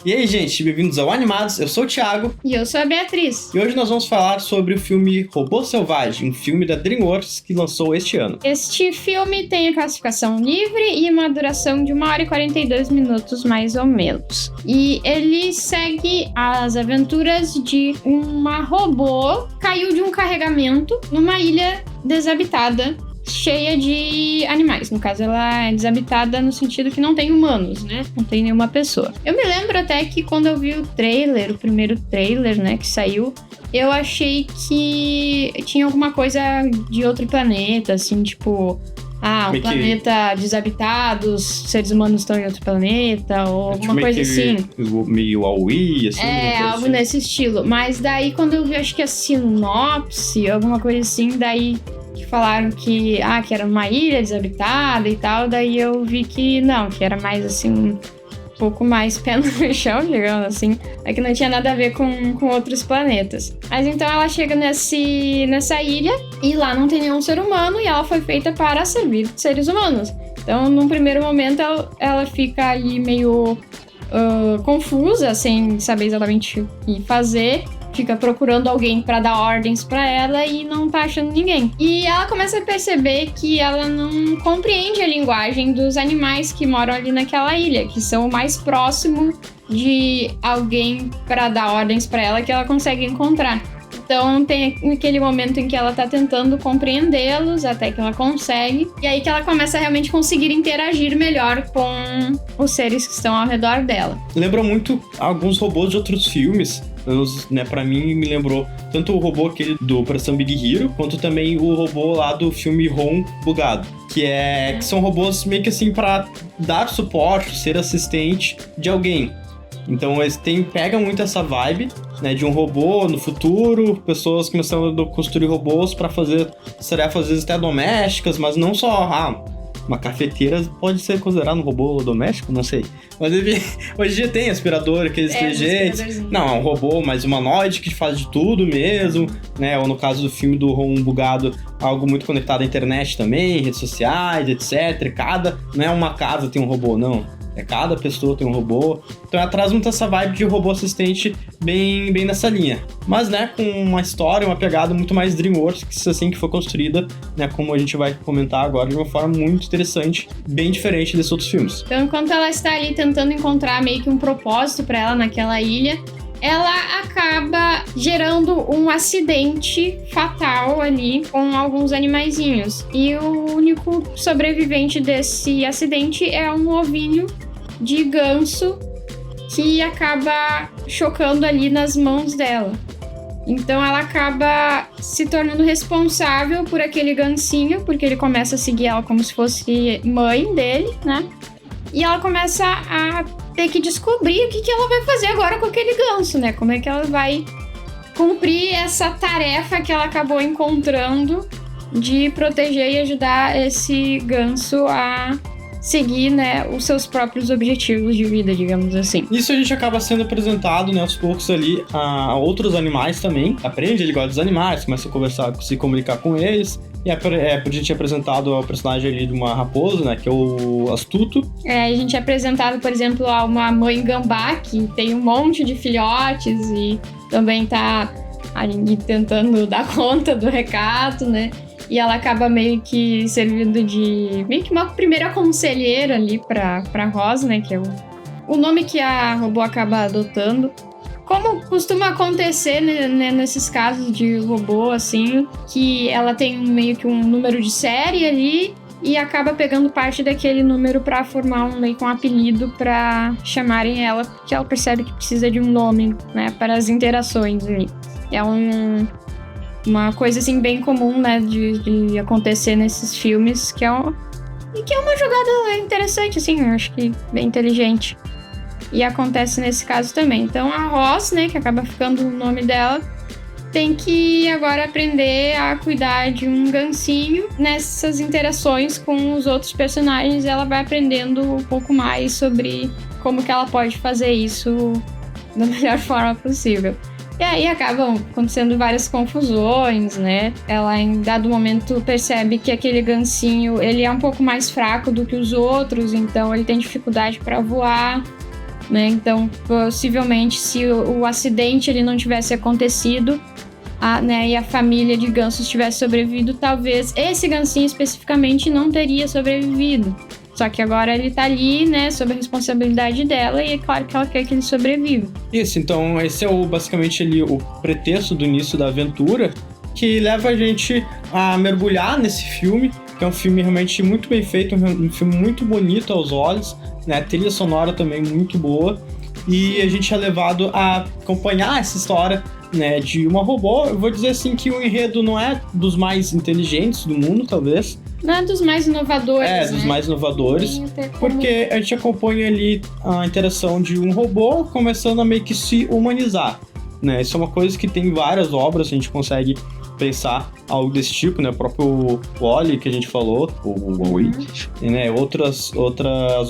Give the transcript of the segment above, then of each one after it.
E aí, gente, bem-vindos ao Animados, eu sou o Thiago. E eu sou a Beatriz. E hoje nós vamos falar sobre o filme Robô Selvagem, um filme da DreamWorks que lançou este ano. Este filme tem a classificação livre e uma duração de 1 hora e 42 minutos, mais ou menos. E ele segue as aventuras de uma robô que caiu de um carregamento numa ilha desabitada, cheia de animais. No caso, ela é desabitada no sentido que não tem humanos, né? Não tem nenhuma pessoa. Eu me lembro até que quando eu vi o primeiro trailer, né, que saiu, eu achei que tinha alguma coisa de outro planeta, assim, tipo... um planeta desabitado, os seres humanos estão em outro planeta, ou alguma coisa assim. Meio Aui, assim. Algo assim. Nesse estilo. Mas daí, quando eu vi, acho que a sinopse, alguma coisa assim, daí... que falaram que era uma ilha desabitada e tal, daí eu vi que não, que era mais assim, um pouco mais pé no chão, digamos assim, que não tinha nada a ver com outros planetas. Mas então ela chega nessa ilha e lá não tem nenhum ser humano e ela foi feita para servir seres humanos. Então, num primeiro momento, ela fica ali meio confusa, sem saber exatamente o que fazer. Fica procurando alguém pra dar ordens pra ela e não tá achando ninguém. E ela começa a perceber que ela não compreende a linguagem dos animais que moram ali naquela ilha, que são o mais próximo de alguém pra dar ordens pra ela que ela consegue encontrar. Então tem aquele momento em que ela tá tentando compreendê-los, até que ela consegue. E aí que ela começa a realmente conseguir interagir melhor com os seres que estão ao redor dela. Lembra muito alguns robôs de outros filmes. Né, pra mim, me lembrou tanto o robô aquele do Operação Big Hero, quanto também o robô lá do filme Ron Bugado. Que são robôs meio que assim pra dar suporte, ser assistente de alguém. Então eles pegam muito essa vibe, né, de um robô no futuro, pessoas começando a construir robôs pra fazer tarefas às vezes até domésticas, mas não só... uma cafeteira pode ser considerado um robô doméstico? Não sei. Mas hoje em dia tem aspirador, aqueles inteligentes. Não, é um robô mais humanoide que faz de tudo mesmo, né? Ou no caso do filme do Ron Bugado, algo muito conectado à internet também, redes sociais, etc. Não é uma casa tem um robô, não. Cada pessoa tem um robô. Então ela traz muito essa vibe de robô assistente bem nessa linha. Mas, né, com uma história, uma pegada muito mais DreamWorks, assim que foi construída, né, como a gente vai comentar agora, de uma forma muito interessante, bem diferente desses outros filmes. Então, enquanto ela está ali tentando encontrar meio que um propósito para ela naquela ilha, ela acaba gerando um acidente fatal ali com alguns animaizinhos. E o único sobrevivente desse acidente é um ovinho de ganso que acaba chocando ali nas mãos dela. Então ela acaba se tornando responsável por aquele gansinho, porque ele começa a seguir ela como se fosse mãe dele, né? E ela começa a ter que descobrir o que ela vai fazer agora com aquele ganso, né? Como é que ela vai cumprir essa tarefa que ela acabou encontrando de proteger e ajudar esse ganso a seguir, né, os seus próprios objetivos de vida, digamos assim. Isso a gente acaba sendo apresentado, né, aos poucos ali a outros animais também. Aprende, ele gosta dos animais, começa a conversar, se comunicar com eles. E a gente é apresentado ao personagem ali de uma raposa, né, que é o Astuto. A gente é apresentado, por exemplo, a uma mãe gambá, que tem um monte de filhotes e também tá ali tentando dar conta do recado, né? E ela acaba meio que servindo de... meio que uma primeira conselheira ali pra Rosa, né? Que é o nome que a robô acaba adotando. Como costuma acontecer, né, nesses casos de robô, assim, que ela tem meio que um número de série ali e acaba pegando parte daquele número pra formar meio que um apelido pra chamarem ela, porque ela percebe que precisa de um nome, né, para as interações ali. É uma coisa, assim, bem comum, né, de acontecer nesses filmes, que é uma jogada interessante, assim, eu acho que bem inteligente. E acontece nesse caso também. Então a Ross, né, que acaba ficando o nome dela, tem que agora aprender a cuidar de um gansinho. Nessas interações com os outros personagens, ela vai aprendendo um pouco mais sobre como que ela pode fazer isso da melhor forma possível. E aí acabam acontecendo várias confusões, né? Ela em dado momento percebe que aquele gansinho, ele é um pouco mais fraco do que os outros, então ele tem dificuldade para voar. né? Então, possivelmente, se o acidente ele não tivesse acontecido, né, e a família de gansos tivesse sobrevivido, talvez esse gansinho especificamente não teria sobrevivido. Só que agora ele tá ali, né, sob a responsabilidade dela, e é claro que ela quer que ele sobreviva. Isso, então esse é basicamente ali o pretexto do início da aventura, que leva a gente a mergulhar nesse filme, que é um filme realmente muito bem feito, um filme muito bonito aos olhos, né, a trilha sonora também muito boa, e a gente é levado a acompanhar essa história, né, de uma robô. Eu vou dizer assim que o enredo não é dos mais inteligentes do mundo, talvez. Não é dos mais inovadores, dos mais inovadores, porque a gente acompanha ali a interação de um robô começando a meio que se humanizar, né? Isso é uma coisa que tem várias obras, a gente consegue pensar algo desse tipo, né? O próprio Wall-E que a gente falou, o Wall-E, né? Outras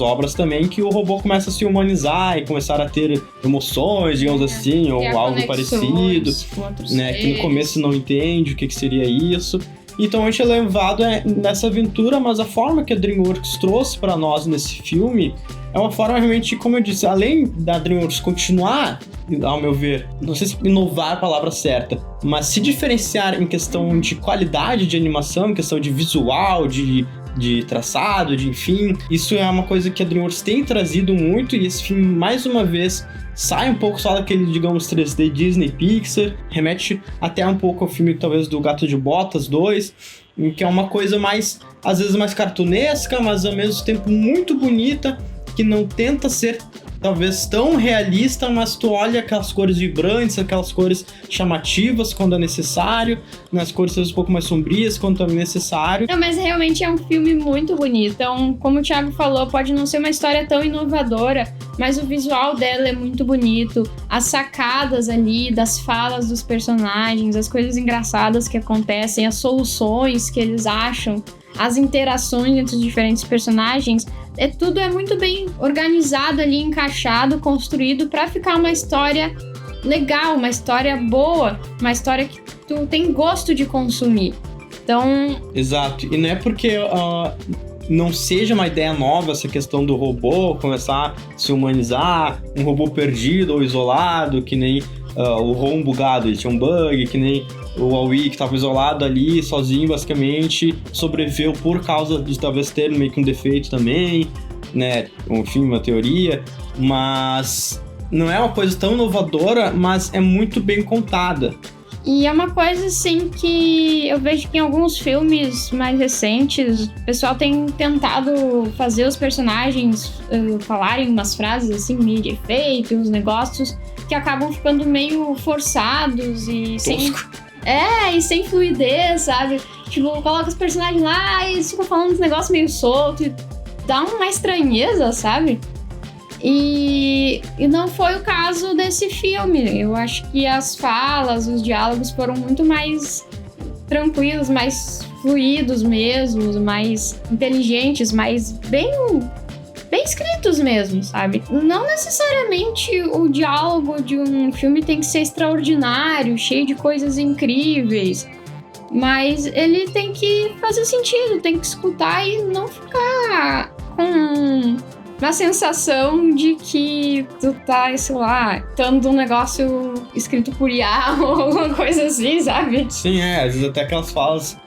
obras também que o robô começa a se humanizar e começar a ter emoções, digamos assim, ou algo parecido, né? Que no começo não entende o que seria isso. Então a gente é levado nessa aventura, mas a forma que a DreamWorks trouxe para nós nesse filme é uma forma realmente, como eu disse, além da DreamWorks continuar, ao meu ver, não sei se inovar é a palavra certa, mas se diferenciar em questão de qualidade de animação, em questão de visual, de traçado, enfim. Isso é uma coisa que a DreamWorks tem trazido muito, e esse filme, mais uma vez, sai um pouco só daquele, digamos, 3D Disney Pixar, remete até um pouco ao filme, talvez, do Gato de Botas 2, que é uma coisa mais, às vezes, mais cartunesca, mas ao mesmo tempo muito bonita, que não tenta ser talvez tão realista, mas tu olha aquelas cores vibrantes, aquelas cores chamativas quando é necessário, nas cores um pouco mais sombrias quando é necessário. Não, mas realmente é um filme muito bonito. Então, como o Thiago falou, pode não ser uma história tão inovadora, mas o visual dela é muito bonito. As sacadas ali das falas dos personagens, as coisas engraçadas que acontecem, as soluções que eles acham, as interações entre os diferentes personagens, tudo é muito bem organizado ali, encaixado, construído para ficar uma história legal, uma história boa, uma história que tu tem gosto de consumir. Então... Exato, e não é porque não seja uma ideia nova essa questão do robô começar a se humanizar, um robô perdido ou isolado, que nem o Ron bugado, ele tinha um bug, que nem o Wall-E que estava isolado ali, sozinho basicamente, sobreviveu por causa de talvez ter meio que um defeito também, né, enfim, uma teoria, mas não é uma coisa tão inovadora, mas é muito bem contada. E é uma coisa, assim, que eu vejo que em alguns filmes mais recentes, o pessoal tem tentado fazer os personagens falarem umas frases, assim, meio de efeito, uns negócios que acabam ficando meio forçados e sem fluidez, sabe? Tipo, coloca os personagens lá e eles ficam falando uns negócios meio soltos e dá uma estranheza, sabe? E não foi o caso desse filme. Eu acho que as falas, os diálogos foram muito mais tranquilos, mais fluidos mesmo, mais inteligentes, mais bem escritos mesmo, sabe? Não necessariamente o diálogo de um filme tem que ser extraordinário, cheio de coisas incríveis, mas ele tem que fazer sentido, tem que escutar e não ficar com uma sensação de que tu tá, sei lá, dando um negócio escrito por IA ou alguma coisa assim, sabe? Sim, às vezes até aquelas falas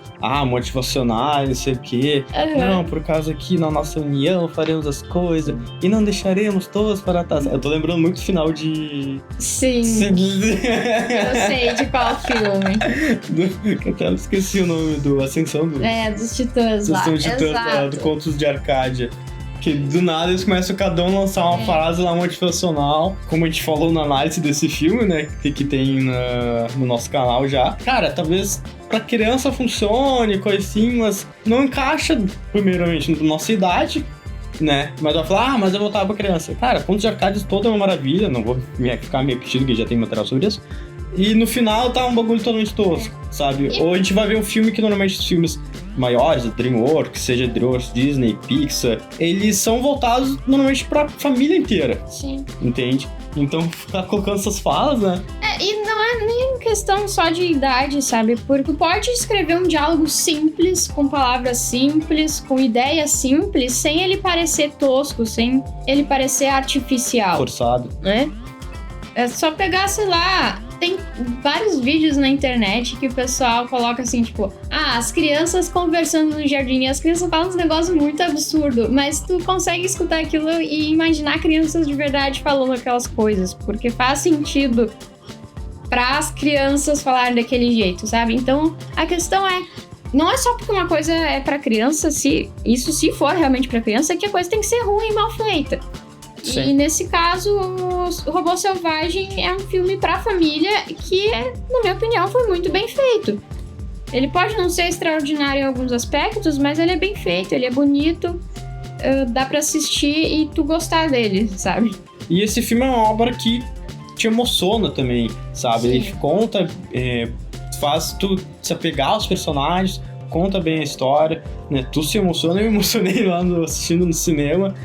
motivacionais, não sei o quê. Uhum. Não, por causa que na nossa união faremos as coisas e não deixaremos todos para trás. Eu tô lembrando muito do final de... Sim. Eu sei de qual filme. Eu até esqueci o nome do Ascensão. Dos Titãs lá. Dos Titãs, do Contos de Arcádia. Que do nada eles começam cada um a lançar uma frase lá motivacional, como a gente falou na análise desse filme, né, que tem no nosso canal já. Cara, talvez pra criança funcione, coisa assim, mas não encaixa, primeiramente, na nossa idade, né, mas vai falar, mas eu voltava pra criança. Cara, Contos de Arcádia toda é uma maravilha, não vou ficar meio repetindo, que já tem material sobre isso. E no final tá um bagulho totalmente tosco, sabe? Ou a gente vai ver um filme que normalmente os filmes maiores, DreamWorks, seja DreamWorks, Disney, Pixar, eles são voltados normalmente pra família inteira. Sim. Entende? Então, ficar colocando essas falas, né? E não é é nem questão só de idade, sabe? Porque tu pode escrever um diálogo simples, com palavras simples, com ideias simples, sem ele parecer tosco, sem ele parecer artificial. Forçado. Né? É só pegar, sei lá, tem vários vídeos na internet que o pessoal coloca assim, tipo, as crianças conversando no jardim, e as crianças falam uns negócios muito absurdos, mas tu consegue escutar aquilo e imaginar crianças de verdade falando aquelas coisas, porque faz sentido para as crianças falarem daquele jeito, sabe? Então, a questão não é só porque uma coisa é para criança, se for realmente para criança, é que a coisa tem que ser ruim e mal feita. Sim. E nesse caso, o Robô Selvagem é um filme pra família que, na minha opinião, foi muito bem feito. Ele pode não ser extraordinário em alguns aspectos, mas ele é bem feito, ele é bonito, dá pra assistir e tu gostar dele, sabe? E esse filme é uma obra que te emociona também, sabe? Sim. Ele conta, faz tu se apegar aos personagens, conta bem a história, né? Tu se emociona, eu me emocionei lá assistindo no cinema.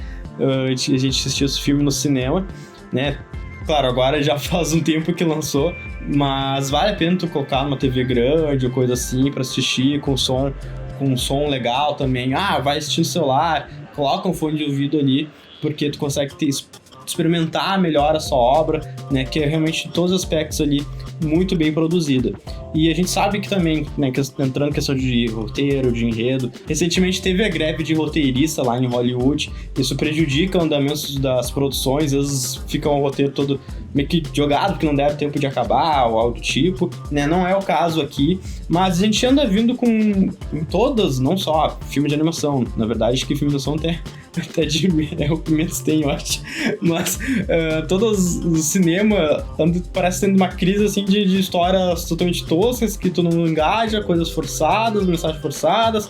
A gente assistiu esse filme no cinema, né? Claro, agora já faz um tempo que lançou, mas vale a pena tu colocar numa TV grande ou coisa assim pra assistir com um som legal também. Vai assistir no celular, coloca um fone de ouvido ali, porque tu consegue experimentar melhor a sua obra, né? Que é realmente em todos os aspectos ali muito bem produzida. E a gente sabe que também, né, entrando em questão de roteiro, de enredo, recentemente teve a greve de roteirista lá em Hollywood. Isso prejudica o andamento das produções, às vezes fica um roteiro todo meio que jogado, porque não deve tempo de acabar, ou algo do tipo, né? Não é o caso aqui, mas a gente anda vindo em todas, não só filme de animação, na verdade, acho que filme de animação até é o que menos tem, eu acho. Mas todos o cinema parece tendo uma crise assim de histórias totalmente toscas, que tu não engaja, coisas forçadas, mensagens forçadas,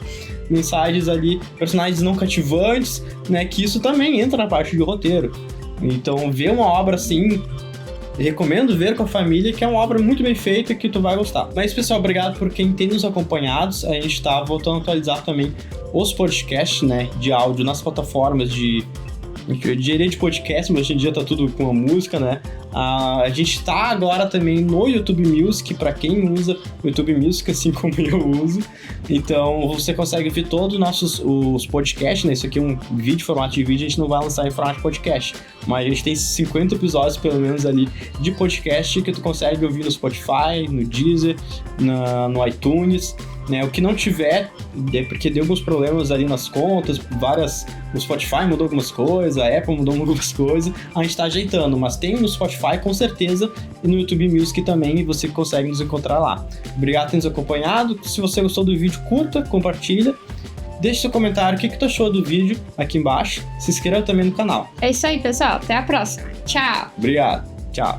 mensagens ali, personagens não cativantes, né? Que isso também entra na parte de roteiro. Então, ver uma obra assim, recomendo ver com a família, que é uma obra muito bem feita que tu vai gostar. Mas, pessoal, obrigado por quem tem nos acompanhado. A gente tá voltando a atualizar também os podcasts, né, de áudio nas plataformas de podcast, mas hoje em dia tá tudo com a música, né? A gente tá agora também no YouTube Music, pra quem usa o YouTube Music, assim como eu uso. Então você consegue ver todos os podcasts, né? Isso aqui é um vídeo, formato de vídeo, a gente não vai lançar em formato de podcast, mas a gente tem 50 episódios, pelo menos, ali de podcast que tu consegue ouvir no Spotify, no Deezer, no iTunes, né? O que não tiver, é porque deu alguns problemas ali nas contas, o Spotify mudou algumas coisas, a Apple mudou algumas coisas, a gente tá ajeitando, mas tem no Spotify com certeza, e no YouTube Music também, e você consegue nos encontrar lá. Obrigado por ter nos acompanhado. Se você gostou do vídeo, curta, compartilha, deixe seu comentário, o que tu achou do vídeo aqui embaixo, se inscreva também no canal. É isso aí, pessoal, até a próxima. Tchau! Obrigado, tchau!